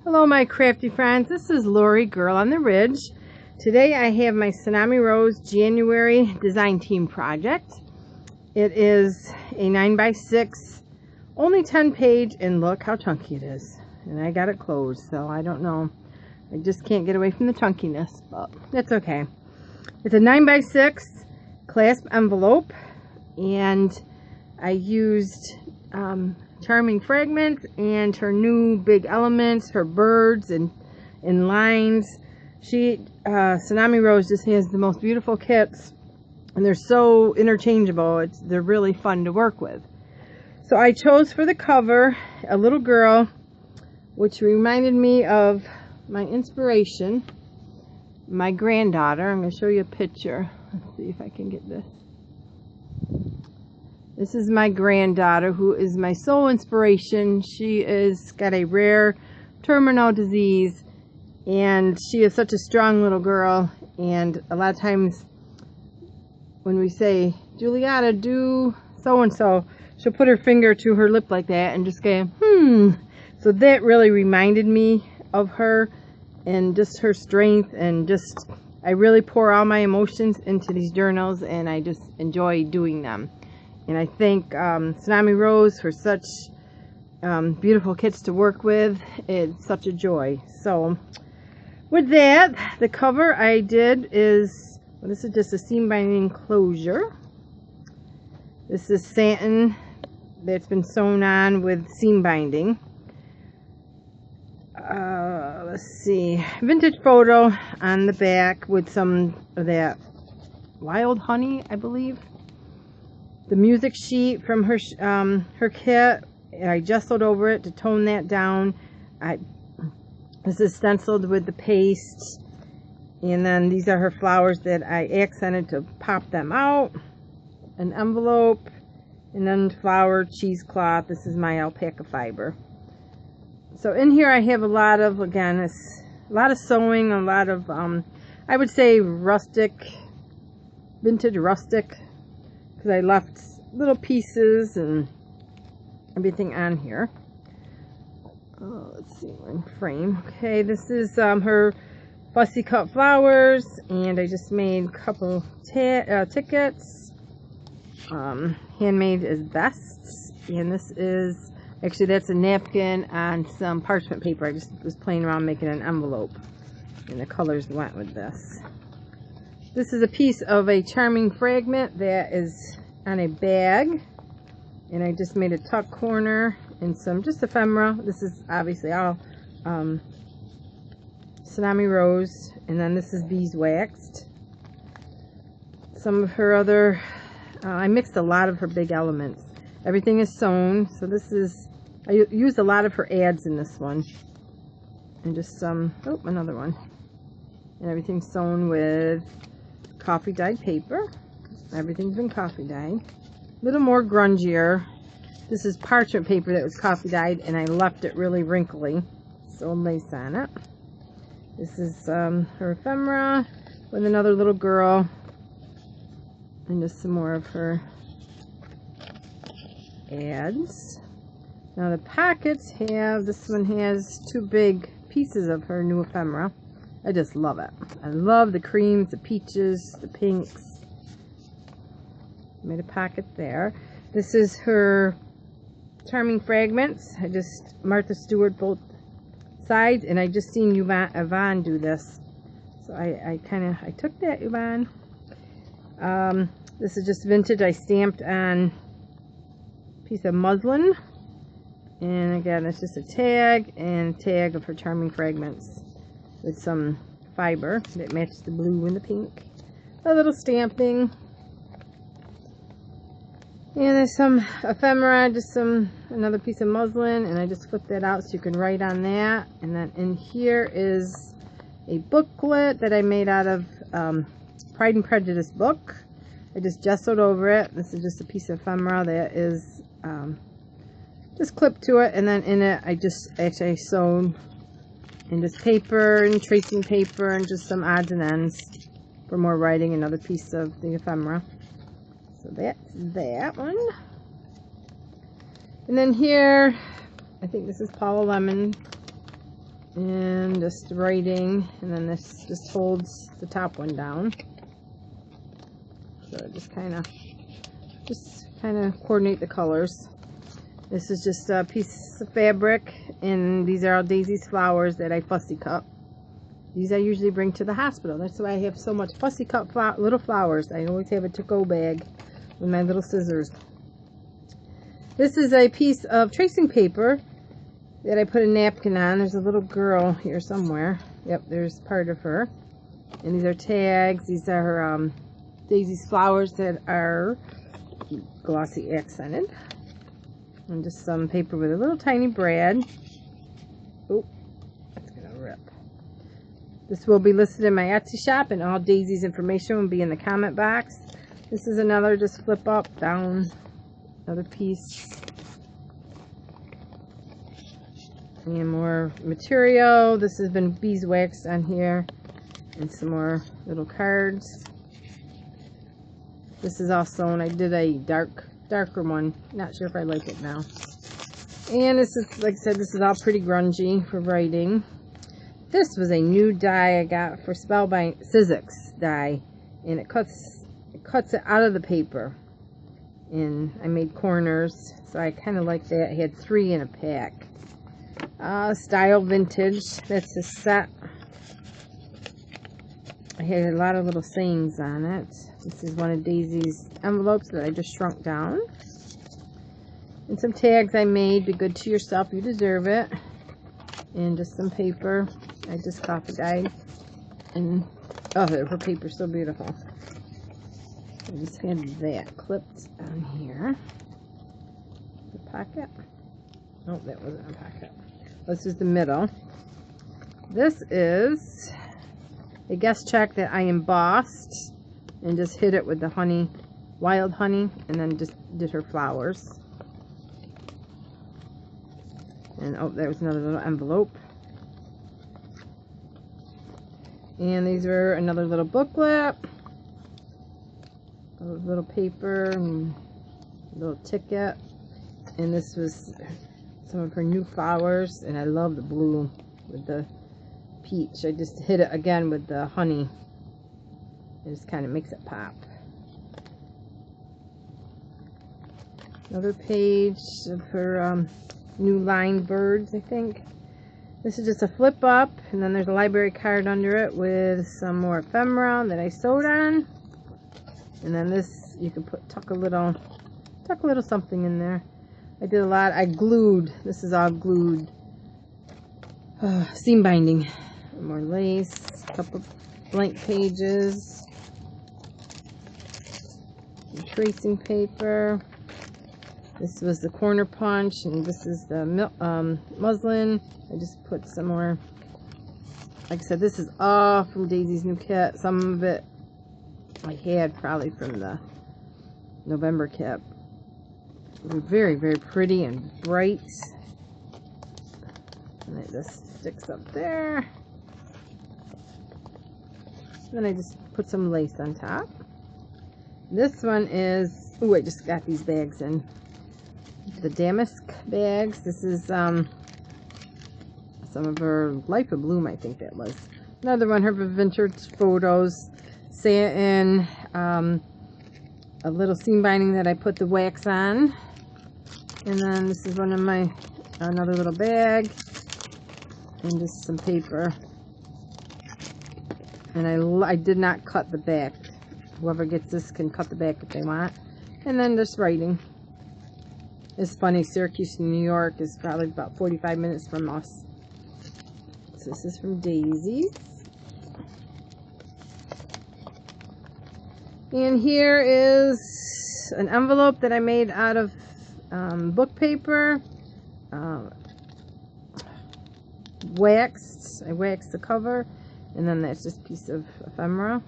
Hello my crafty friends, this is Lori, Girl on the Ridge. Today I have my Tsunami Rose January design team project. It is a 9x6, only 10 page, and look how chunky it is. And I got it closed, so I don't know. I just can't get away from the chunkiness, but that's okay. It's a 9x6 clasp envelope, and I used Charming Fragments and her new big elements, her birds and lines. Tsunami Rose just has the most beautiful kits, and they're so interchangeable. They're really fun to work with. So I chose for the cover a little girl, which reminded me of my inspiration, my granddaughter. I'm going to show you a picture. Let's see if I can get this. This is my granddaughter, who is my sole inspiration. She is got a rare terminal disease, and she is such a strong little girl. And a lot of times when we say, Juliana, do so-and-so, she'll put her finger to her lip like that and just go, So that really reminded me of her and just her strength, and just, I really pour all my emotions into these journals, and I just enjoy doing them. And I thank Tsunami Rose for such beautiful kits to work with. It's such a joy. So with that, the cover I did is, well, this is just a seam binding closure. This is satin that's been sewn on with seam binding. Let's see, vintage photo on the back with some of that wild honey, I believe. The music sheet from her kit, I gessoed over it to tone that down. This is stenciled with the paste, and then these are her flowers that I accented to pop them out. An envelope, and then flower cheesecloth. This is my alpaca fiber. So in here I have a lot of, again, it's a lot of sewing, a lot of I would say rustic, vintage rustic. I left little pieces and everything on here. Let's see, we're in frame. Okay, this is her fussy cut flowers, and I just made a couple tickets, handmade as vests, and this is, actually that's a napkin on some parchment paper. I just was playing around making an envelope, and the colors went with this. This is a piece of a Charming Fragment that is on a bag, and I just made a tuck corner and some just ephemera. This is obviously all Tsunami Rose, and then this is beeswaxed. Some of her other, I mixed a lot of her big elements. Everything is sewn, so this is, I used a lot of her ads in this one, and just some, oh, another one, and everything's sewn with coffee dyed paper. Everything's been coffee dyed. A little more grungier. This is parchment paper that was coffee dyed, and I left it really wrinkly. Sewed lace on it. This is her ephemera with another little girl, and just some more of her ads. Now the pockets have, this one has two big pieces of her new ephemera. I just love it. I love the creams, the peaches, the pinks. Made a pocket there. This is her Charming Fragments. I just Martha Stewart both sides, and I just seen Yvonne do this, so I took that, Yvonne. This is just vintage. I stamped on a piece of muslin, and again it's just a tag and a tag of her Charming Fragments with some fiber that matches the blue and the pink. A little stamping. And there's some ephemera, just another piece of muslin, and I just flipped that out so you can write on that. And then in here is a booklet that I made out of Pride and Prejudice book. I just gessoed over it. This is just a piece of ephemera that is just clipped to it, and then in it I just actually sewed in just paper and tracing paper and just some odds and ends for more writing. Another piece of the ephemera. So that's that one. And then here, I think this is Paula Lemon and just writing, and then this just holds the top one down. So just kind of coordinate the colors. This is just a piece of fabric, and these are all Daisy's flowers that I fussy cut. These I usually bring to the hospital. That's why I have so much fussy cut little flowers. I always have a to-go bag with my little scissors. This is a piece of tracing paper that I put a napkin on. There's a little girl here somewhere. Yep, there's part of her. And these are tags. These are Daisy's flowers that are glossy accented. And just some paper with a little tiny brad. Oh, it's gonna rip. This will be listed in my Etsy shop, and all Daisy's information will be in the comment box. This is another just flip up, down, another piece. And more material. This has been beeswax on here. And some more little cards. This is all sewn. I did a darker one. Not sure if I like it now. And this is, like I said, this is all pretty grungy for writing. This was a new die I got for Spellbind Sizzix die. And it cuts it out of the paper. And I made corners. So I kind of like that. I had 3 in a pack. Style Vintage. That's a set. I had a lot of little sayings on it. This is one of Daisy's envelopes that I just shrunk down. And some tags I made. Be good to yourself. You deserve it. And just some paper. I just coffee dyed. And, oh, her paper's so beautiful. I just had that clipped on here. The pocket. Oh, that wasn't a pocket. This is the middle. This is a guest check that I embossed and just hit it with the honey, wild honey, and then just did her flowers. And oh, there was another little envelope. And these were another little booklet, a little paper, and a little ticket. And this was some of her new flowers, and I love the blue with the peach. I just hit it again with the honey. It just kind of makes it pop. Another page of her new line birds, I think. This is just a flip up, and then there's a library card under it with some more ephemera that I sewed on. And then this, you can tuck a little something in there. I did a lot. I glued. This is all glued. Seam binding. More lace. A couple blank pages. Some tracing paper. This was the corner punch, and this is the muslin. I just put some more. Like I said, this is all from Daisy's new kit. Some of it I had probably from the November kit. They're very, very pretty and bright. And it just sticks up there. Then I just put some lace on top. This one is, oh, I just got these bags in. The damask bags. This is some of her Life of Bloom, I think that was. Another one, her vintage photos. Satin, a little seam binding that I put the wax on. And then this is one of my, another little bag. And just some paper. And I did not cut the back. Whoever gets this can cut the back if they want. And then just writing. It's funny, Syracuse, New York is probably about 45 minutes from us. So this is from Daisy's. And here is an envelope that I made out of book paper. Waxed. I waxed the cover. And then that's just a piece of ephemera.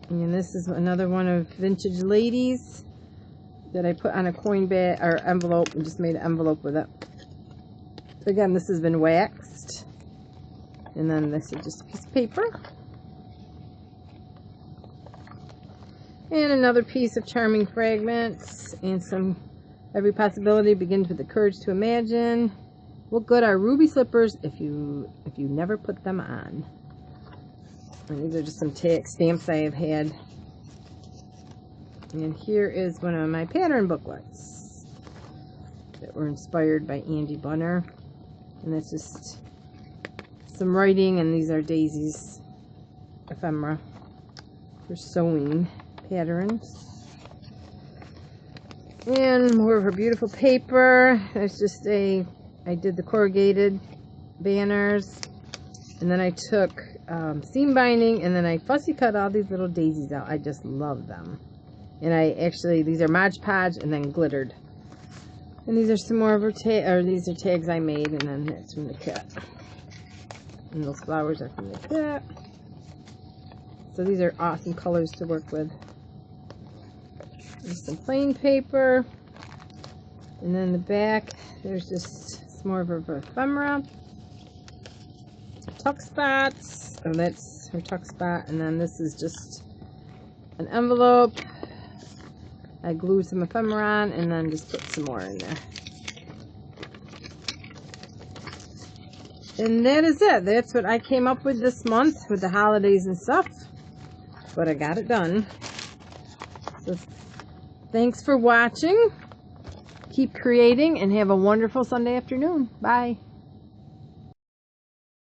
And this is another one of Vintage Ladies that I put on a coin bag or envelope and just made an envelope with it. Again, this has been waxed. And then this is just a piece of paper. And another piece of Charming Fragments and some Every Possibility Begins with the Courage to Imagine. What good are ruby slippers if you never put them on? And these are just some stamps I have had. And here is one of my pattern booklets that were inspired by Andy Bunner. And that's just some writing, and these are Daisy's ephemera for sewing patterns. And more of her beautiful paper. There's just I did the corrugated banners, and then I took seam binding, and then I fussy cut all these little daisies out. I just love them. And these are Mod Podge and then glittered. And these are some more of her these are tags I made, and then that's from the kit. And those flowers are from the kit. So these are awesome colors to work with. There's some plain paper. And then the back, there's just some more of her ephemera. Tuck spots. Oh, that's her tuck spot. And then this is just an envelope. I glued some ephemera on and then just put some more in there. And that is it. That's what I came up with this month with the holidays and stuff. But I got it done. So thanks for watching. Keep creating and have a wonderful Sunday afternoon. Bye.